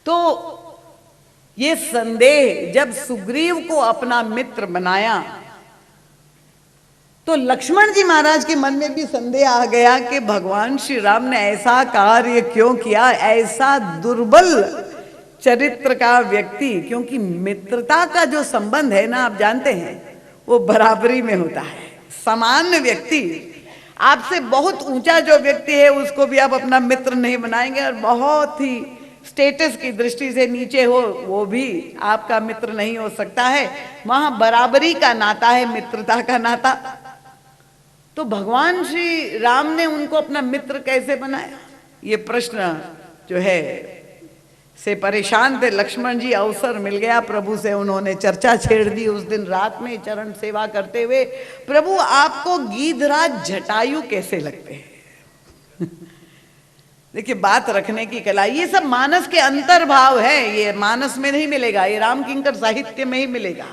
तो ये संदेह जब सुग्रीव को अपना मित्र बनाया तो लक्ष्मण जी महाराज के मन में भी संदेह आ गया कि भगवान श्री राम ने ऐसा कार्य क्यों किया, ऐसा दुर्बल चरित्र का व्यक्ति, क्योंकि मित्रता का जो संबंध है ना, आप जानते हैं वो बराबरी में होता है। सामान्य व्यक्ति, आपसे बहुत ऊंचा जो व्यक्ति है उसको भी आप अपना मित्र नहीं बनाएंगे, और बहुत ही स्टेटस की दृष्टि से नीचे हो वो भी आपका मित्र नहीं हो सकता है। वहां बराबरी का नाता है, मित्रता का नाता। तो भगवान श्री राम ने उनको अपना मित्र कैसे बनाया, ये प्रश्न जो है से परेशान थे लक्ष्मण जी। अवसर मिल गया प्रभु से, उन्होंने चर्चा छेड़ दी उस दिन रात में चरण सेवा करते हुए। प्रभु आपको गीधराज जटायु कैसे लगते हैं? देखिए, बात रखने की कला, ये सब मानस के अंतर्भाव है, ये मानस में नहीं मिलेगा, ये राम किंकर साहित्य में ही मिलेगा।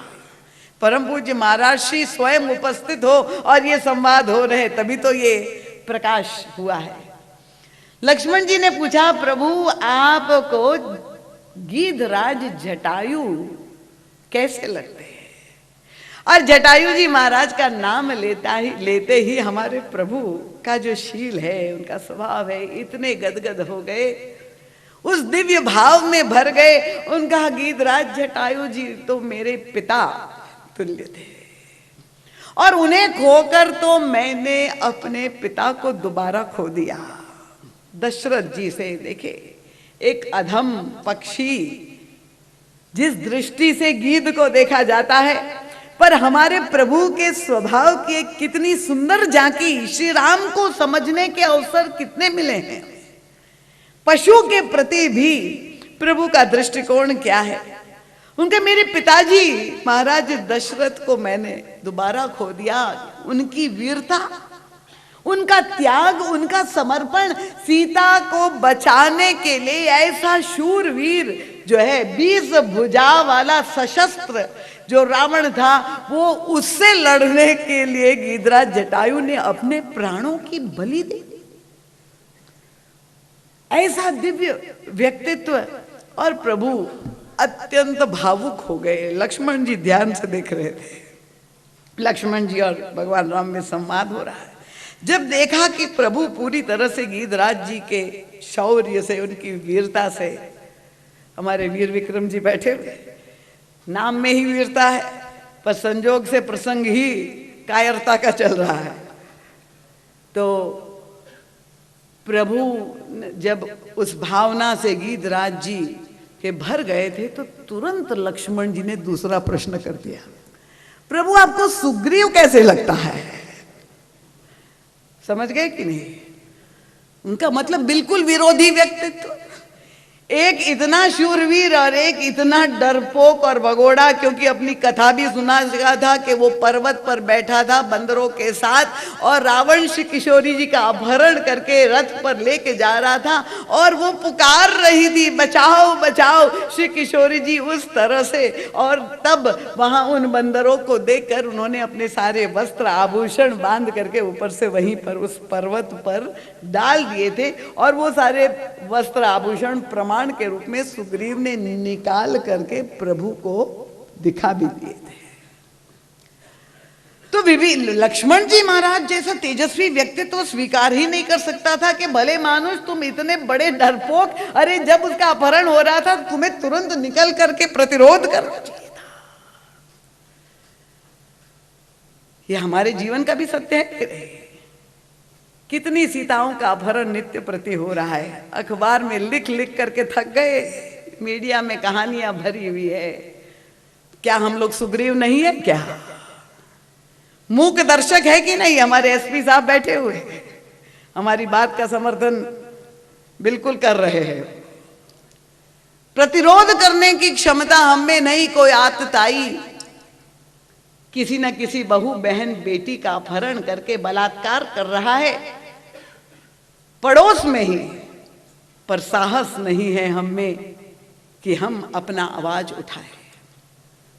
परम पूज्य महाराज श्री स्वयं उपस्थित हो और ये संवाद हो रहे, तभी तो ये प्रकाश हुआ है। लक्ष्मण जी ने पूछा, प्रभु आपको गीधराज जटायु कैसे लगते हैं? और जटायु जी महाराज का नाम लेते ही हमारे प्रभु का जो शील है, उनका स्वभाव है, इतने गदगद हो गए, उस दिव्य भाव में भर गए। उनका गीधराज जटायु जी तो मेरे पिता तुल्य थे, और उन्हें खोकर तो मैंने अपने पिता को दोबारा खो दिया। दशरथ जी से देखे, एक अधम पक्षी जिस दृष्टि से गीध को देखा जाता है, पर हमारे प्रभु के स्वभाव की एक कितनी सुंदर झांकी, श्री राम को समझने के अवसर कितने मिले हैं। पशु के प्रति भी प्रभु का दृष्टिकोण क्या है। उनके मेरे पिताजी महाराज दशरथ को मैंने दोबारा खो दिया। उनकी वीरता, उनका त्याग, उनका समर्पण, सीता को बचाने के लिए ऐसा शूरवीर जो है, 20 भुजा वाला सशस्त्र जो रावण था, वो उससे लड़ने के लिए गीधराज जटायु ने अपने प्राणों की बलि दी। ऐसा दिव्य व्यक्तित्व, और प्रभु अत्यंत भावुक हो गए। लक्ष्मण जी ध्यान से देख रहे थे, लक्ष्मण जी और भगवान राम में संवाद हो रहा है। जब देखा कि प्रभु पूरी तरह से गीधराज जी के शौर्य से, उनकी वीरता से, हमारे वीर विक्रम जी बैठे हुए, नाम में ही वीरता है, पर संजोग से प्रसंग ही कायरता का चल रहा है। तो प्रभु जब उस भावना से गीधराज जी के भर गए थे, तो तुरंत लक्ष्मण जी ने दूसरा प्रश्न कर दिया, प्रभु आपको सुग्रीव कैसे लगता है? समझ गए कि नहीं? उनका मतलब बिल्कुल विरोधी व्यक्तित्व, एक इतना शूरवीर और एक इतना डरपोक और भगोड़ा। क्योंकि अपनी कथा भी सुना सका था कि वो पर्वत पर बैठा था बंदरों के साथ, और रावण श्री किशोरी जी का अपहरण करके रथ पर लेके जा रहा था, और वो पुकार रही थी, बचाओ बचाओ श्री किशोरी जी, उस तरह से। और तब वहां उन बंदरों को देखकर उन्होंने अपने सारे वस्त्र आभूषण बांध करके ऊपर से वहीं पर उस पर्वत पर डाल दिए थे, और वो सारे वस्त्र आभूषण प्रमाण के रूप में सुग्रीव ने निकाल करके प्रभु को दिखा भी दिए थे। तो लक्ष्मण जी महाराज जैसा तेजस्वी व्यक्तित्व स्वीकार ही नहीं कर सकता था कि भले मानुष तुम इतने बड़े डरपोक, अरे जब उसका अपहरण हो रहा था तुम्हें तुरंत निकल करके प्रतिरोध करना चाहिए था। यह हमारे जीवन का भी सत्य है। कितनी सीताओं का अपहरण नित्य प्रति हो रहा है, अखबार में लिख लिख करके थक गए, मीडिया में कहानियां भरी हुई है। क्या हम लोग सुग्रीव नहीं है क्या? मूक दर्शक है कि नहीं? हमारे एसपी साहब बैठे हुए हमारी बात का समर्थन बिल्कुल कर रहे हैं। प्रतिरोध करने की क्षमता हम में नहीं, कोई आतताई किसी न किसी बहू बहन बेटी का अपहरण करके बलात्कार कर रहा है पड़ोस में ही, पर साहस नहीं है हम में कि हम अपना आवाज उठाएं।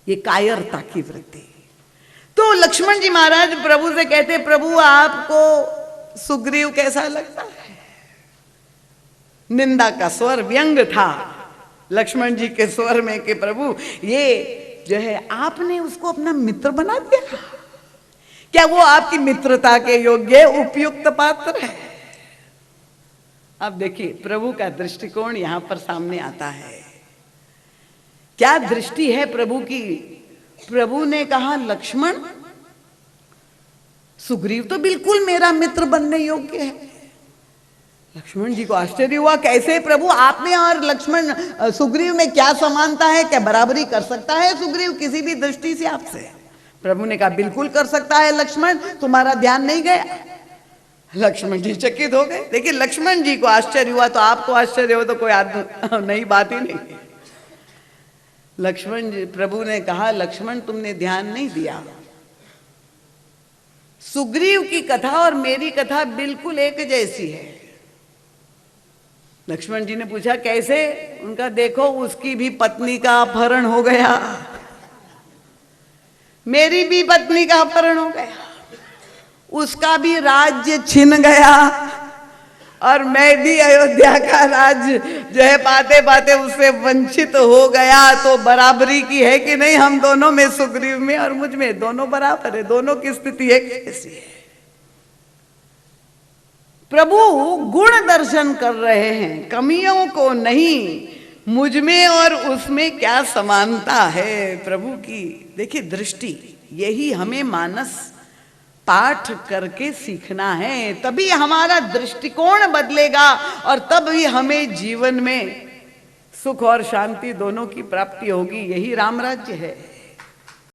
ये कायरता की वृत्ति। तो लक्ष्मण जी महाराज प्रभु से कहते, प्रभु आपको सुग्रीव कैसा लगता है? निंदा का स्वर, व्यंग था लक्ष्मण जी के स्वर में कि प्रभु ये जो है आपने उसको अपना मित्र बना दिया, क्या वो आपकी मित्रता के योग्य उपयुक्त पात्र है? अब देखिए प्रभु का दृष्टिकोण यहां पर सामने आता है। क्या दृष्टि है प्रभु की? प्रभु ने कहा लक्ष्मण, सुग्रीव तो बिल्कुल मेरा मित्र बनने योग्य है। लक्ष्मण जी को आश्चर्य हुआ, कैसे प्रभु, आप में और लक्ष्मण सुग्रीव में क्या समानता है? क्या बराबरी कर सकता है सुग्रीव किसी भी दृष्टि से आपसे? प्रभु ने कहा बिल्कुल कर सकता है लक्ष्मण, तुम्हारा ध्यान नहीं गया। लक्ष्मण जी चकित हो गए। देखिए लक्ष्मण जी को आश्चर्य हुआ तो आपको आश्चर्य हो तो कोई नई बात ही नहीं। लक्ष्मण जी, प्रभु ने कहा लक्ष्मण तुमने ध्यान नहीं दिया, सुग्रीव की कथा और मेरी कथा बिल्कुल एक जैसी है। लक्ष्मण जी ने पूछा कैसे? उनका देखो उसकी भी पत्नी का अपहरण हो गया, मेरी भी पत्नी का अपहरण हो गया, उसका भी राज्य छिन गया और मैं भी अयोध्या का राज्य जो है पाते पाते उससे वंचित हो गया। तो बराबरी की है कि नहीं? हम दोनों में, सुग्रीव में और मुझ में, दोनों बराबर है, दोनों की स्थिति एक जैसी है। प्रभु गुण दर्शन कर रहे हैं, कमियों को नहीं। मुझ में और उसमें क्या समानता है प्रभु की। देखिए दृष्टि, यही हमें मानस पाठ करके सीखना है, तभी हमारा दृष्टिकोण बदलेगा और तभी हमें जीवन में सुख और शांति दोनों की प्राप्ति होगी। यही राम राज्य है।